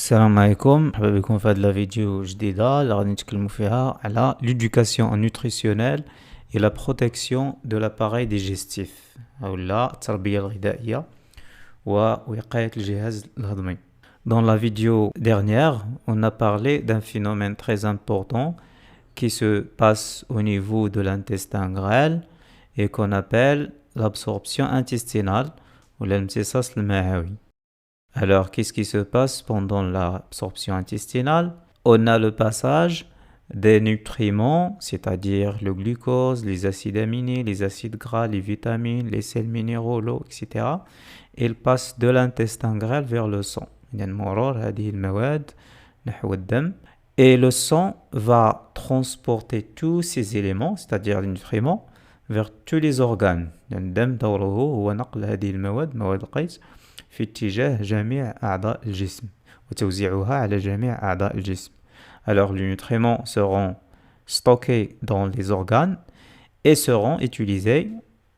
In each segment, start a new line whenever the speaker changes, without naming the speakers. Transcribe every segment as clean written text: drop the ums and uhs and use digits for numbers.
السلام عليكم، مرحبا بكم في هذه الفيديو جديدة اللي غادي نتكلموا فيها على l'éducation nutritionnelle et la protection de l'appareil digestif أولا التربية الغذائية ووقاية الجهاز الهضمي. Dans la vidéo dernière, on a parlé d'un phénomène très important qui se passe au niveau de l'intestin grêle et qu'on appelle l'absorption intestinale ou l'amتصاص المعوي. Alors, qu'est-ce qui se passe pendant l'absorption intestinale? On a le passage des nutriments, c'est-à-dire le glucose, les acides aminés, les acides gras, les vitamines, les sels minéraux, l'eau, etc. Ils passent de l'intestin grêle vers le sang. Et le sang va transporter tous ces éléments, c'est-à-dire les nutriments, vers tous les organes. في اتجاه جميع أعضاء الجسم وتوزيعها على جميع أعضاء الجسم. Alors les nutriments seront stockés dans les organes et seront utilisés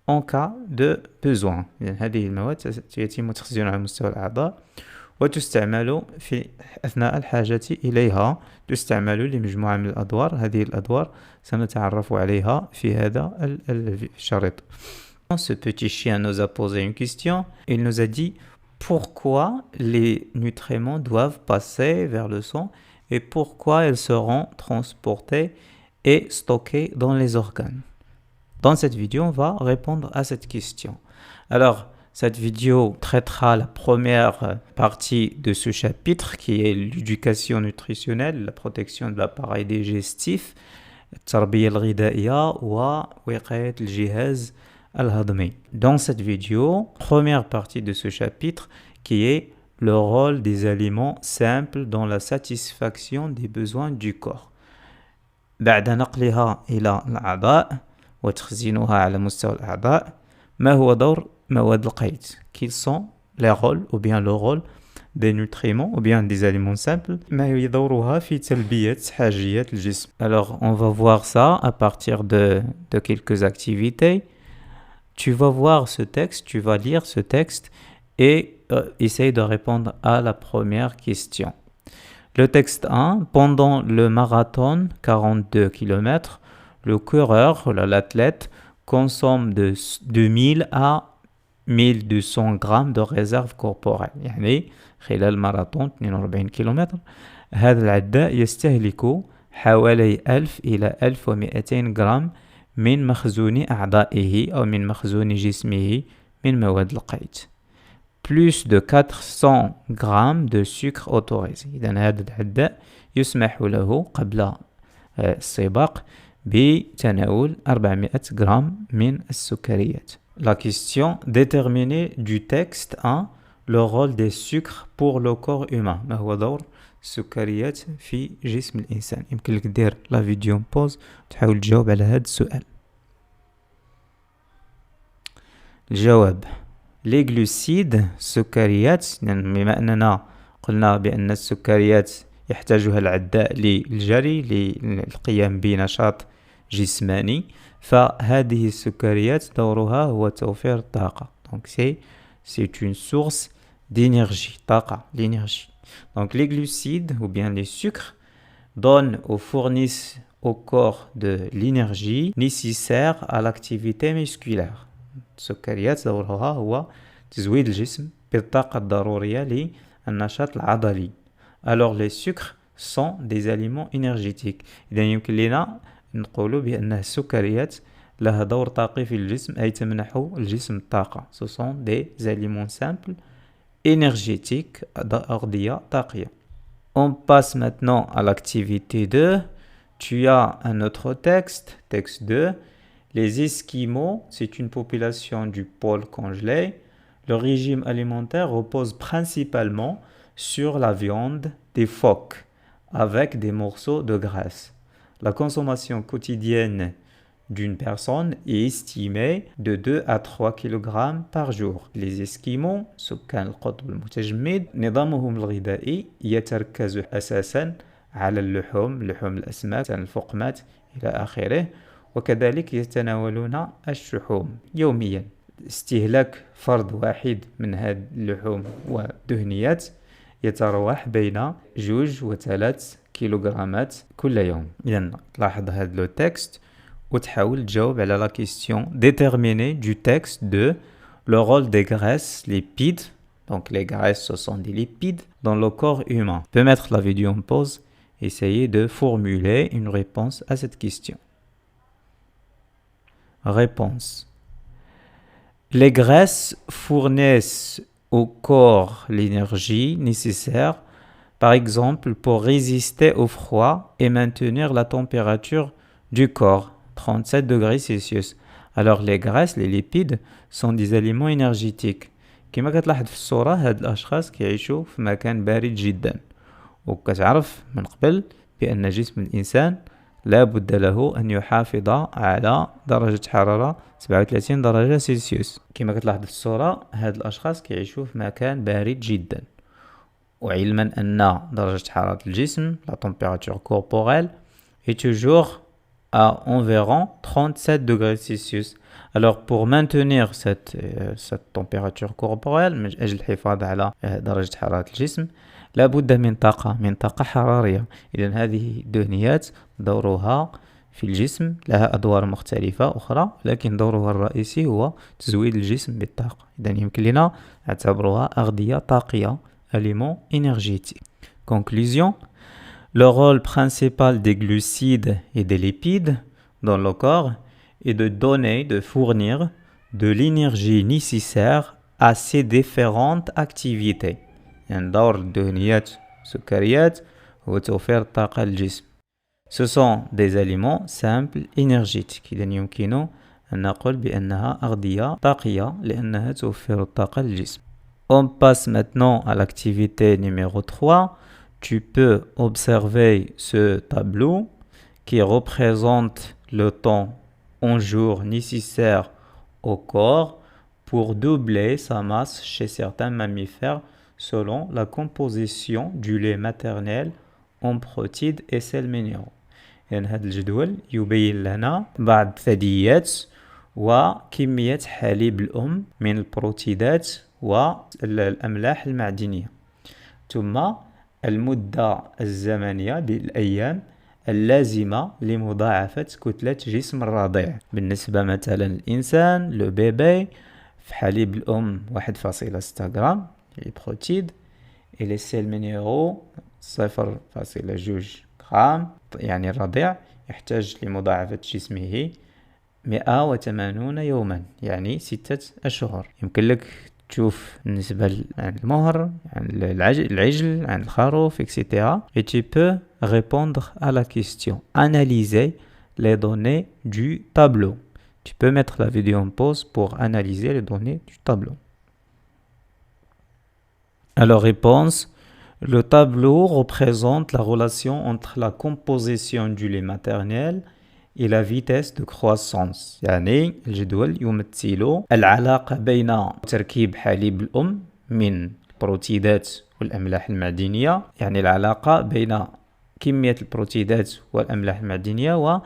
en cas de besoin. يعني هذه المواد يتم تخزينها على مستوى الأعضاء وتستعمل في أثناء الحاجة إليها. تستعمل لمجموعة من الأدوار. هذه الأدوار سنتعرف عليها في هذا الشريط. Ce petit chien nous a posé une question. Il nous a dit pourquoi les nutriments doivent passer vers le sang et pourquoi ils seront transportés et stockés dans les organes. Dans cette vidéo, on va répondre à cette question. Alors, cette vidéo traitera la première partie de ce chapitre qui est l'éducation nutritionnelle, la protection de l'appareil digestif, التربية الغذائية ووقاية الجهاز الهضمي. Dans cette vidéo, première partie de ce chapitre qui est le rôle des aliments simples dans la satisfaction des besoins du corps. بعد نقلها إلى الأعضاء وتخزينها على مستوى الأعضاء، ما هو دور مواد القيد؟ Quels sont les rôles ou bien le rôle des nutriments ou bien des aliments simples؟ ما هي دورها في تلبية حاجيات الجسم؟ Alors, on va voir ça à partir de quelques activités. Tu vas voir ce texte, tu vas lire ce texte et essaye de répondre à la première question. Le texte 1, pendant le marathon 42 km, le coureur, l'athlète, consomme de 2000 à 1200 grammes de réserve corporelle. يعني خلال الماراثون 42 كيلومتر هذا العداء يستهلك حوالي 1000 إلى 1200 جرام من مخزون أعضائه أو من مخزون جسمه من مواد القيد. Plus de 400 grammes de sucre autorisé. إذن هذا العداء يسمح له قبل السباق بتناول 400 جرام من السكريات. La question déterminée du texte 1, le rôle des sucres pour le corps humain. ما هو دور السكريات في جسم الإنسان؟ يمكن لك دير لا فيديو بوز وتحاول تجاوب على هذا السؤال. الجواب: les glucides السكريات، بما أننا قلنا بأن السكريات يحتاجها العداء للجري للقيام بنشاط جسماني، فهذه السكريات دورها هو توفير الطاقة. donc c'est une source d'énergie، طاقة، l'énergie. Donc les glucides ou bien les sucres donnent ou fournissent au corps de l'énergie nécessaire à l'activité musculaire. السكريات دورها هو تزويد الجسم بالطاقة الضرورية للنشاط العضلي. Alors les sucres sont des aliments énergétiques. إذا يمكن لنا نقول بأن السكريات لها دور طاقي في الجسم أي تمنح الجسم الطاقة. Ce sont des aliments simples énergétiques أغذية طاقية. On passe maintenant à l'activité 2. Tu as un autre texte, texte 2. Les Esquimaux, c'est une population du pôle congelé. Le régime alimentaire repose principalement sur la viande des phoques avec des morceaux de graisse. La consommation quotidienne d'une personne est estimée de 2 à 3 kg par jour. Les Esquimaux, سكان القطب المتجمد، نظامهم الغذائي يتركز أساساً على اللحوم، لحوم الأسماك، الفقمات إلى آخره، وكذلك يتناولون الشحوم يومياً. استهلاك فرد واحد من هذه اللحوم والدهنيات يتراوح بين 2 و 3 كيلوغرامات كل يوم. إذن تلاحظ هذا لو تكست وتحاول تجاوب على la question déterminée du texte de le rôle des graisses lipides. Donc les graisses, ce sont des lipides dans le corps humain. Tu peux mettre la vidéo en pause et essayer de formuler une réponse à cette question. Réponse. Les graisses fournissent au corps l'énergie nécessaire, par exemple, pour résister au froid et maintenir la température du corps, 37 degrés Celsius. Alors les graisses, les lipides, sont des aliments énergétiques. كما كتلاحظ في الصورة هاد الأشخاص كيعيشوا في مكان بارد جدا، وكتعرف من قبل بأن جسم الإنسان لا بد له أن يحافظ على درجة حرارة 37 درجة سلسيوس. كما كتلاحظ في الصورة هاد الأشخاص كيعيشوا في مكان بارد جدا، وعلما أن درجة حرارة الجسم la température corporelle est toujours à environ 37 degrés Celsius. Alors pour maintenir cette température corporelle من أجل الحفاظ على درجة حرارة الجسم لابد من طاقة حرارية. إذن هذه الدهنيات دورها في الجسم لها أدوار مختلفة أخرى، لكن دورها الرئيسي هو تزويد الجسم بالطاقة. إذن يمكن لنا نعتبرها أغذية طاقية aliments énergétiques. Conclusion. Le rôle principal des glucides et des lipides dans le corps est de fournir de l'énergie nécessaire à ces différentes activités. يعني دور الدهنيات والسكريات هو توفير الطاقة للجسم. Ce sont des aliments simples énergétiques. إذن يمكن أن نقول بأنها أغذية طاقية لأنها توفر الطاقة للجسم. On passe maintenant à l'activité numéro 3. Tu peux observer ce tableau qui représente le temps en jours nécessaire au corps pour doubler sa masse chez certains mammifères selon la composition du lait maternel en protides et sels minéraux. يعني هذا الجدول يبين لنا بعض ثدييات وكمية حليب الأم من البروتيدات والأملاح المعدنية، ثم المدة الزمنية بالأيام اللازمة لمضاعفة كتلة جسم الرضيع. بالنسبة مثلا الإنسان لو بيبي في حليب الأم 1.6 غرام البروتيد et les sels minéraux 0.2 غرام. يعني الرضيع يحتاج لمضاعفة جسمه 180 يوما، يعني 6 أشهر. يمكن لك تشوف بالنسبة عن المهر، عن العجل، عن الخروف etc. Et tu peux répondre à la question. Analyser les données du tableau. Tu peux mettre la vidéo en pause pour analyser les données du tableau. Alors réponse. Le tableau représente la relation entre la composition du lait maternel et la vitesse de croissance. يعني الجدول يمثل العلاقة بين تركيب حليب الأم من البروتيدات والأملاح المعدنية، يعني العلاقة بين كمية البروتيدات والأملاح المعدنية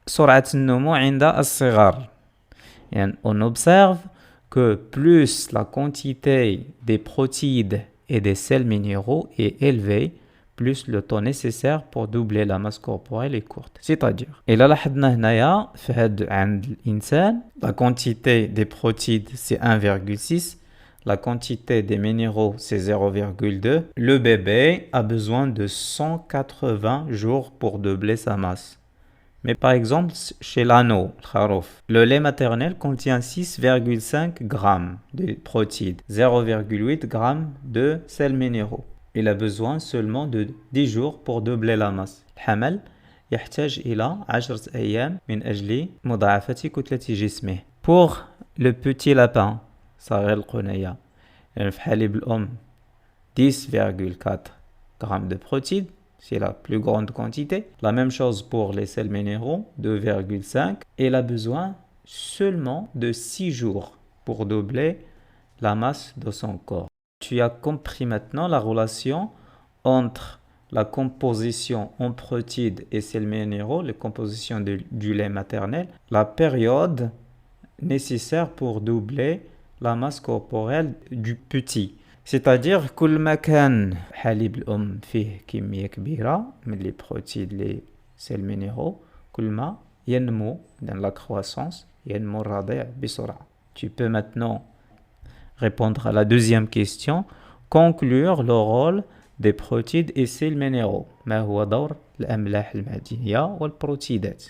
وسرعة النمو عند الصغر. يعني on observe que plus la quantité des protides et des sels minéraux est élevée, plus le temps nécessaire pour doubler la masse corporelle est courte. C'est-à-dire, إلا لاحظنا هنايا في هاد عند الإنسان la quantité des protides c'est 1,6, la quantité des minéraux c'est 0,2. Le bébé a besoin de 180 jours pour doubler sa masse. Mais par exemple, chez l'anneau, le lait maternel contient 6,5 grammes de protides, 0,8 grammes de sels minéraux. Il a besoin seulement de 10 jours pour doubler la masse. الحمل يحتاج إلى 10 أيام من أجل مضاعفة كتلة جسمه. Pour le petit lapin صغير القنية في حليب الأم 10,4 grammes de protides, c'est la plus grande quantité. La même chose pour les sels minéraux, 2,5. Il a besoin seulement de 6 jours pour doubler la masse de son corps. Tu as compris maintenant la relation entre la composition en protides et sels minéraux, la composition du lait maternel, la période nécessaire pour doubler la masse corporelle du petit. C'est-à-dire كل ما كان حليب الأم فيه كمية كبيرة من les protéines les sels minéraux كل ما ينمو dans la croissance ينمو الرضيع بسرعة. Tu peux maintenant répondre à la deuxième question. Conclure le rôle des protéines et sels minéraux. ما هو دور الأملاح المعدنية والبروتيدات؟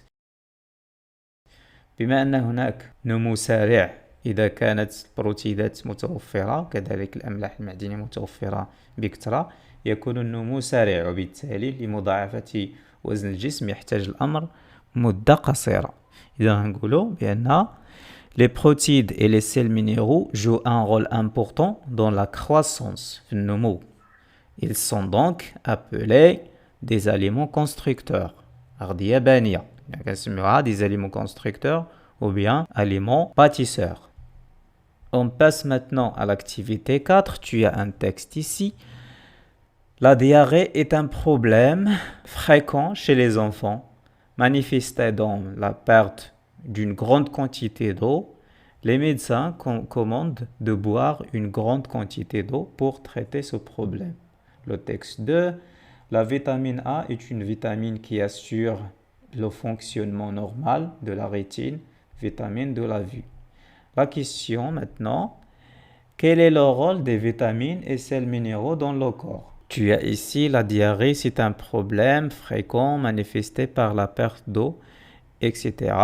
بما أن هناك نمو سريع إذا كانت البروتيدات متوفرة كذلك الأملاح المعدنية متوفرة بكثرة يكون النمو سريع وبالتالي لمضاعفة وزن الجسم يحتاج الأمر مدة قصيرة. إذا نقولوا بأن les protéines et les sels minéraux jouent un rôle important dans la croissance في النمو. Ils sont donc appelés des aliments constructeurs. أغذية بانية. كنسميوها des aliments constructeurs ou bien aliments bâtisseurs. On passe maintenant à l'activité 4. Tu as un texte ici. La diarrhée est un problème fréquent chez les enfants, manifesté dans la perte d'une grande quantité d'eau. Les médecins commandent de boire une grande quantité d'eau pour traiter ce problème. Le texte 2. La vitamine A est une vitamine qui assure le fonctionnement normal de la rétine, vitamine de la vue. La question maintenant, quel est le rôle des vitamines et sels minéraux dans le corps? Tu as ici la diarrhée, c'est un problème fréquent manifesté par la perte d'eau, etc.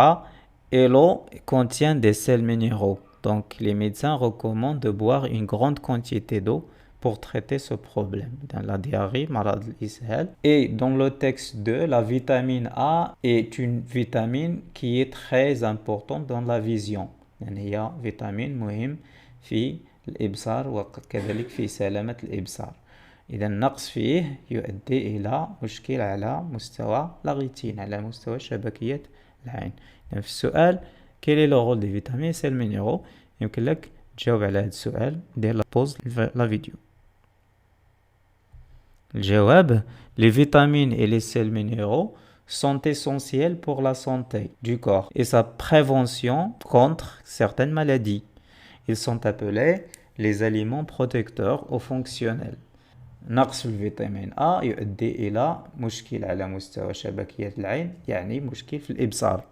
Et l'eau contient des sels minéraux. Donc les médecins recommandent de boire une grande quantité d'eau pour traiter ce problème. Dans la diarrhée, marad al-ishal. Et dans le texte 2, la vitamine A est une vitamine qui est très importante dans la vision. هي فيتامين مهم في الإبصار وكذلك في سلامة الإبصار. إذا النقص فيه يؤدي إلى مشكل على مستوى الغيتين على مستوى شبكية العين. يعني في السؤال quel est le rôle des vitamines et sels minéraux يمكن لك تجاوب على هذا السؤال دير لا بوز لا فيديو. الجواب les vitamines et les sels minéraux sont essentiels pour la santé du corps et sa prévention contre certaines maladies. Ils sont appelés les aliments protecteurs ou fonctionnels. نقص الفيتامين A يؤدي إلى مشكل على مستوى شبكية العين يعني مشكل في الإبصار.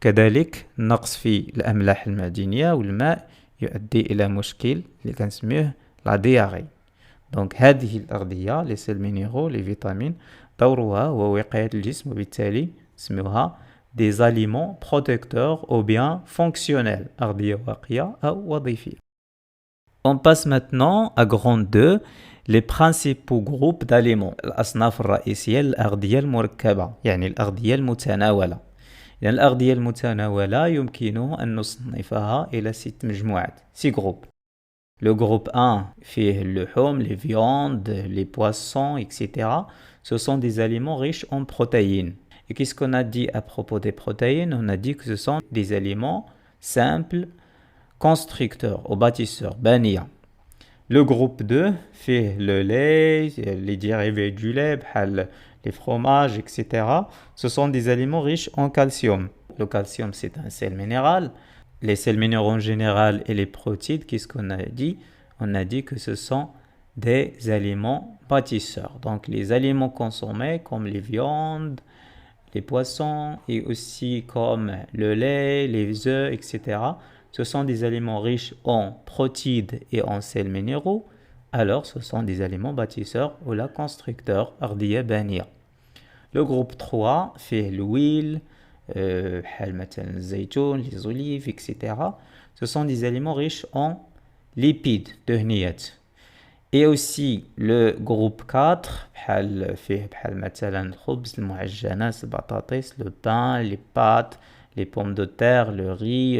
كذلك النقص في الأملاح المعدنية والماء يؤدي إلى مشكل اللي كنسميه لا دياري. دونك هذه الأغذية les sels minéraux les vitamines دورها هو وقاية الجسم وبالتالي نسميوها des aliments protecteurs ou bien fonctionnels أغذية واقية أو وظيفية. On passe maintenant à grande 2 les principaux groupes d'aliments الأصناف الرئيسية للأغذية المركبة يعني الأغذية المتناولة. يعني الأغذية المتناولة يمكن أن نصنفها إلى 6 مجموعات 6 groupes. Le groupe 1 fait le lait, les viandes, les poissons, etc. Ce sont des aliments riches en protéines. Et qu'est-ce qu'on a dit à propos des protéines? On a dit que ce sont des aliments simples, constructeurs ou bâtisseurs, bania. Le groupe 2 fait le lait, les dérivés du lait, les fromages, etc. Ce sont des aliments riches en calcium. Le calcium, c'est un sel minéral. Les sels minéraux en général et les protéines, qu'est-ce qu'on a dit? On a dit que ce sont des aliments bâtisseurs. Donc les aliments consommés comme les viandes, les poissons et aussi comme le lait, les œufs, etc. Ce sont des aliments riches en protéines et en sels minéraux. Alors ce sont des aliments bâtisseurs ou la constructeurs أغذية بانية. Le groupe 3 fait l'huile, les olives, etc. Ce sont des aliments riches en lipides, دهنيات. Et aussi le groupe 4 فيه مثلا الخبز المعجنات البطاطس le pain les pâtes les pommes de terre le riz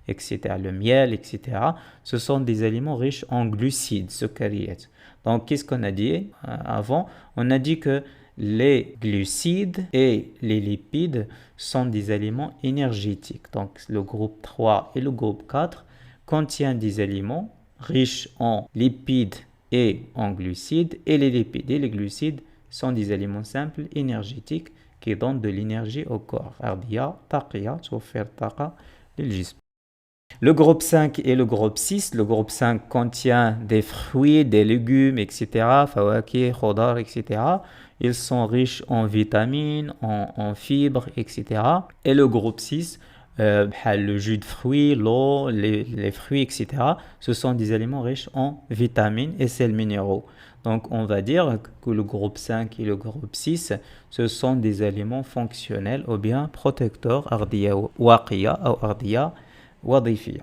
etc. le miel etc. Ce sont des aliments riches en glucides سكريات. Donc qu'est-ce qu'on a dit avant? On a dit que les glucides et les lipides sont des aliments énergétiques. Donc le groupe 3 et le groupe 4 contiennent des aliments riches en lipides et en glucides. Et les lipides et les glucides sont des aliments simples énergétiques qui donnent de l'énergie au corps. أغذية طاقية توفر طاقة للجسم. Le groupe 5 et le groupe 6. Le groupe 5 contient des fruits, des légumes, etc. Fawakih, khudar, etc. Ils sont riches en vitamines, en fibres, etc. Et le groupe 6, le jus de fruits, l'eau, les fruits, etc. Ce sont des aliments riches en vitamines et sels minéraux. Donc on va dire que le groupe 5 et le groupe 6, ce sont des aliments fonctionnels ou bien protecteurs, ardiya waqiya ou ardiya wadifiya.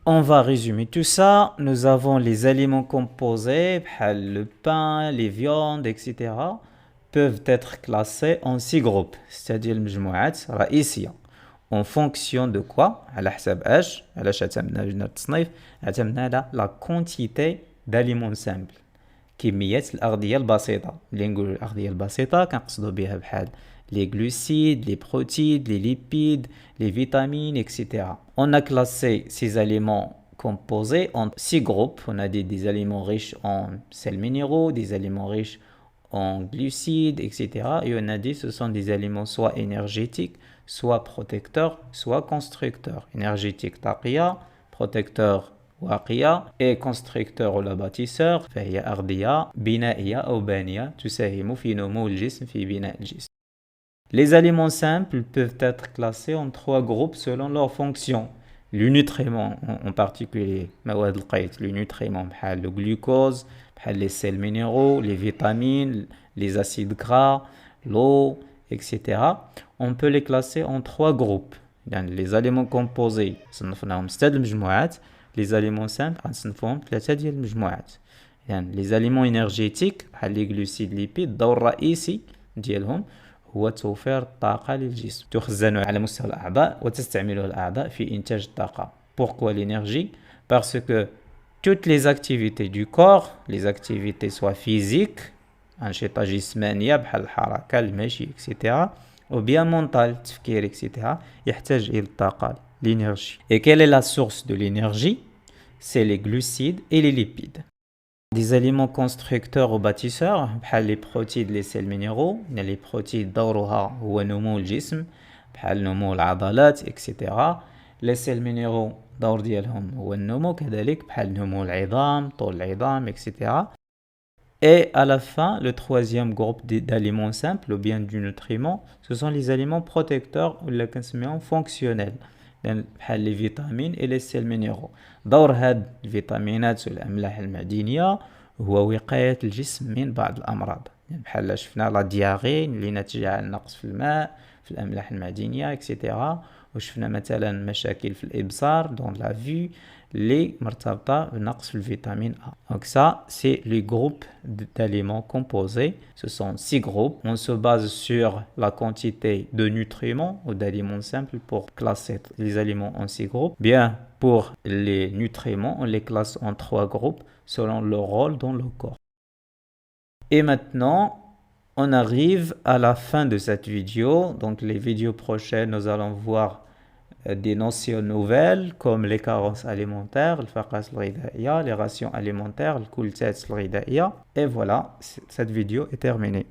On va résumer tout ça. Nous avons les aliments composés, le pain, les viandes, etc. peuvent être classés en 6 groupes, c'est-à-dire المجموعات رئيسية. En fonction de quoi؟ على حسب ايش؟ علاش اعتمدنا لجنة التصنيف؟ اعتمدنا على la quantité d'aliments simples. كمية الأغذية البسيطة. اللي نقول الأغذية البسيطة كنقصدوا بها بحال les glucides, les protéines, les lipides, les vitamines, etc. On a classé ces aliments composés en 6 groupes. On a dit des aliments riches en sels minéraux, des aliments riches en glucides, etc. Et on a dit que ce sont des aliments soit énergétiques, soit protecteurs, soit constructeurs. Énergétique taqiya, protecteur واقية et constructeur ولا bâtisseur فهي أغذية بنائية أو بانية تساهم في نمو الجسم في بناء الجسم. Les aliments simples peuvent être classés en 3 groupes selon leur fonction. Le nutriment en particulier, مواد القيت, le nutriment بحال le glucose, بحال les sels minéraux, les vitamines, les acides gras, l'eau, etc. On peut les classer en 3 groupes. يعني les aliments composés صنفناهم 6 المجموعات. Les aliments simples غنصنفوهم 3 ديال المجموعات. يعني les aliments énergétiques بحال les glucides, lipides, الدور الرئيسي ديالهم هو توفير الطاقة للجسم. تخزن على مستوى الأعضاء وتستعملها الأعضاء في إنتاج الطاقة. Pourquoi l'énergie? Parce que toutes les activités du corps, les activités soit physiques, أنشطة جسمانية بحال الحركة, المشي, etc. ou bien mental, التفكير, etc. يحتاج إلى الطاقة, l'énergie. Et quelle est la source de l'énergie? C'est les glucides et les lipides. Des aliments constructeurs ou bâtisseurs, بحال les protéines, les sels minéraux. Les protéines دورها هو نمو الجسم بحال نمو العضلات, etc. Les sels minéraux دور ديالهم هو النمو كذلك بحال نمو العظام, طول العظام, etc. Et à la fin, le troisième groupe d'aliments simples ou bien du nutriment, ce sont les aliments protecteurs ou les aliments fonctionnels. بحال les vitamines et les sels minéraux. دور هاد الفيتامينات والأملاح المعدنية هو وقاية الجسم من بعض الأمراض. بحال شفنا لا دياغي اللي ناتجة عن نقص في الماء, في الأملاح المعدنية, etc. وشفنا مثلا مشاكل في الإبصار, dans la vue, اللي مرتبطة بنقص في الفيتامين A. Donc ça, c'est les groupes d'aliments composés. Ce sont 6 groupes. On se base sur la quantité de nutriments ou d'aliments simples pour classer les aliments en 6 groupes. Bien, pour les nutriments, on les classe en 3 groupes selon leur rôle dans le corps. Et maintenant, on arrive à la fin de cette vidéo. Donc les vidéos prochaines, nous allons voir des notions nouvelles comme les carences alimentaires, les rations alimentaires, et voilà, cette vidéo est terminée.